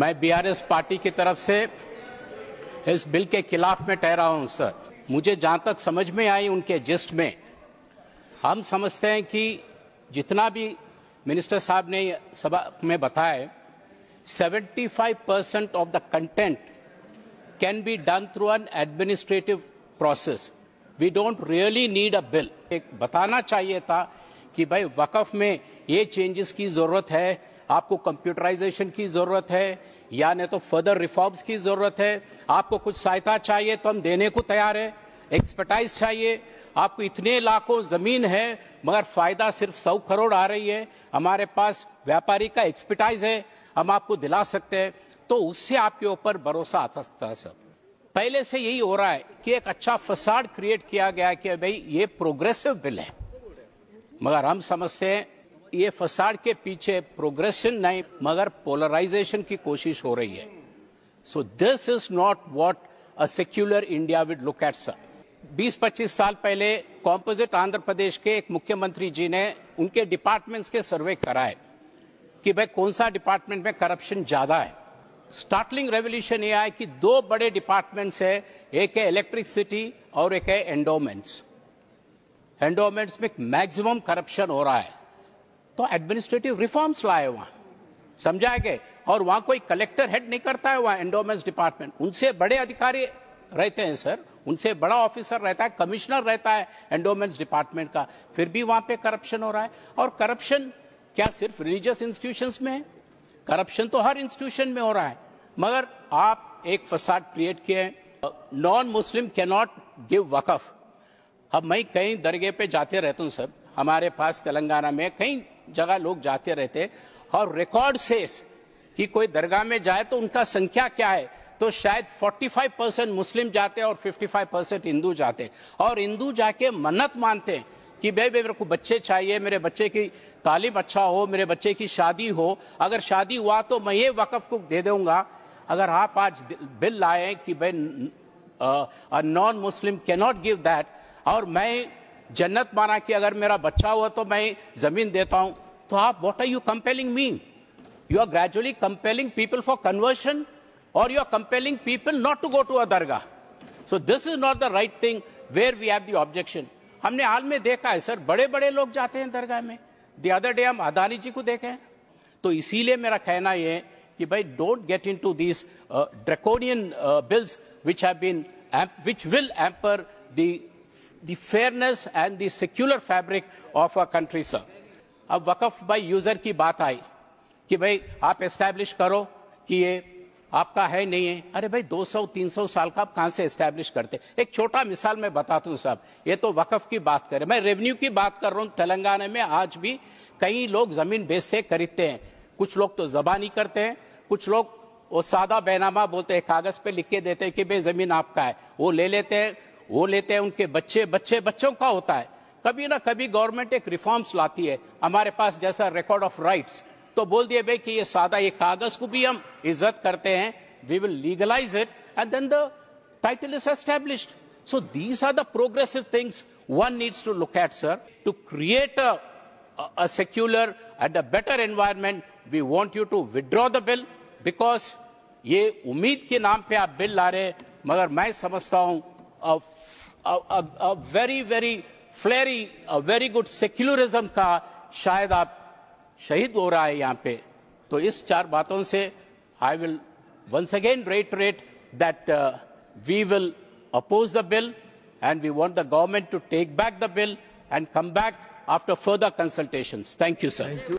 मैं BRS party की तरफ से इस बिल के खिलाफ में ठहरा हूं सर। मुझे जहां तक समझ में आई उनके जिस्ट में, हम समझते हैं कि जितना भी मिनिस्टर साहब ने सभा में बताया, 75% of the content can be done through an administrative process. We don't really need a bill. एक बताना चाहिए था कि भाई वक्फ में ये चेंजेस की जरूरत है, आपको कंप्यूटराइजेशन की जरूरत है या नहीं तो फर्दर रिफॉर्म्स की जरूरत है, आपको कुछ सहायता चाहिए तो हम देने को तैयार है, एक्सपर्टाइज चाहिए, आपको इतने लाखों जमीन है मगर फायदा सिर्फ 100 करोड़ आ रही है, हमारे पास व्यापारी का एक्सपर्टाइज है, हम आपको दिला सकते हैं, तो उससे आपके ऊपर भरोसा आता था सब। पहले से यही हो रहा है कि एक अच्छा फसाड क्रिएट किया गया कि भाई ये प्रोग्रेसिव बिल है, मगर हम समझते हैं ये फसाड के पीछे प्रोग्रेशन नहीं मगर पोलराइजेशन की कोशिश हो रही है। So this is not what a secular India we'd look at sir. 20-25 साल पहले कॉम्पोजिट आंध्र प्रदेश के एक मुख्यमंत्री जी ने उनके डिपार्टमेंट्स के सर्वे कराए कि भाई कौन सा डिपार्टमेंट में करप्शन ज्यादा है। स्टार्टलिंग रेवोल्यूशन ये है कि 2 बड़े डिपार्टमेंट्स है, एक है इलेक्ट्रिसिटी और एक है एंडोमेंट्स। एंडोमेंट्स में मैक्सिमम करप्शन हो रहा है, तो एडमिनिस्ट्रेटिव रिफॉर्म्स लाए वहां, समझाए गए, और वहां कोई कलेक्टर हेड नहीं करता है वहां एंडोमेंट्स डिपार्टमेंट, उनसे बड़े अधिकारी रहते हैं सर, उनसे बड़ा ऑफिसर रहता है, कमिश्नर रहता है एंडोमेंट्स डिपार्टमेंट का, फिर भी वहां पे करप्शन हो रहा है। और करप्शन क्या सिर्फ रिलीजियस इंस्टीट्यूशंस में है? करप्शन तो हर इंस्टीट्यूशन में हो रहा है। मगर आप एक फसाड क्रिएट किए, non Muslim can not give waqf. अब मैं कई दरगाह पे जाते रहता हूं सर, हमारे पास तेलंगाना में कई जगह लोग जाते रहते और रिकॉर्ड से कि कोई दरगाह में जाए तो उनका संख्या क्या है, तो शायद 45% मुस्लिम जाते हैं और 55% हिंदू जाते हैं, और हिंदू जाके मन्नत मानते हैं कि भाई मेरे को बच्चे चाहिए, मेरे बच्चे की तालीम अच्छा हो, मेरे बच्चे की शादी हो, अगर शादी हुआ तो मैं ये वक्फ को दे दूंगा। अगर आप आज बिल लाए कि भाई non Muslim can not give that, और मैं जन्नत माना कि अगर मेरा बच्चा हुआ तो मैं जमीन देता हूं, तो आप what are you compelling me? You are gradually compelling people for conversion और you are compelling people not to go to a dargah. So this is not the right thing where we have the objection. हमने हाल में देखा है sir, बड़े बड़े लोग जाते हैं दरगाह में। द अदर डे हम अदानी जी को देखे, तो इसीलिए मेरा कहना यह है कि भाई don't get into these draconian bills which will hamper the fairness and the secular fabric of our country, sir. अब वक्फ बाय यूजर की बात आई कि भाई आप एस्टैब्लिश करो कि ये आपका है नहीं है। अरे भाई 200-300 साल का आप कहां से एस्टैब्लिश करते? एक छोटा मिसाल मैं बताता हूं साहब, ये तो वक्फ की बात करें, मैं रेवेन्यू की बात कर रहा हूं। तेलंगाना में आज भी कई लोग जमीन बेचते खरीदते हैं, कुछ लोग तो जबानी करते हैं, कुछ लोग वो सादा बैनामा बोलते हैं, कागज पे लिख के देते हैं कि भाई जमीन आपका है, वो ले लेते हैं, उनके बच्चों का होता है। कभी ना कभी गवर्नमेंट एक रिफॉर्म्स लाती है, हमारे पास जैसा रिकॉर्ड ऑफ राइट्स, तो बोल दिए भाई कि ये सादा ये कागज को भी हम इज्जत करते हैं, we will legalise it and then the title is established. So these are the progressive things one needs to look at, sir, to create a secular and a better environment. We want you to withdraw the bill because ये उम्मीद के नाम पे आप bill ला रहे, मगर मैं समझता हूं a very flary, a very good secularism का शायद आप शहीद हो रहा है यहाँ पे। तो इस 4 बातों से I will once again reiterate that we will oppose the bill and we want the government to take back the bill and come back after further consultations. Thank you, sir. Thank you.